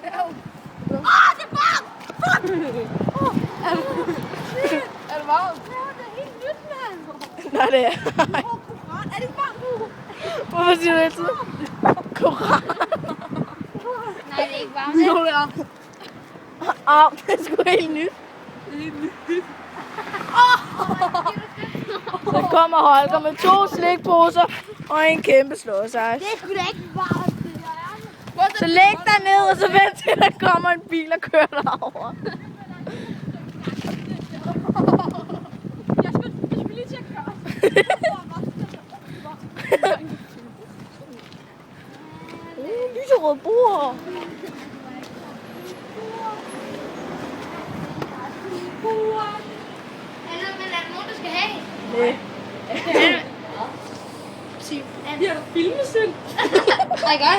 det er varmt! Fuck! Er det varmt? Ja, det er helt nyt, mand. Nej, det er. Koran, er det varmt nu? Hvorfor siger du altid? Koran. Nej, det er ikke varmt. Jo, det er. Det er sgu helt nyt. Så kommer Holger med 2 slikposer og en kæmpe slåsejs. Det er sgu da ikke varmt, det der er. Så læg dig ned, og så vent til, der kommer en bil og kører derover. Jeg skulle lige til at køre. Lyserød bord. Eller, men er der nogen, der skal have? Nej. Filmesyn. Nej, gør.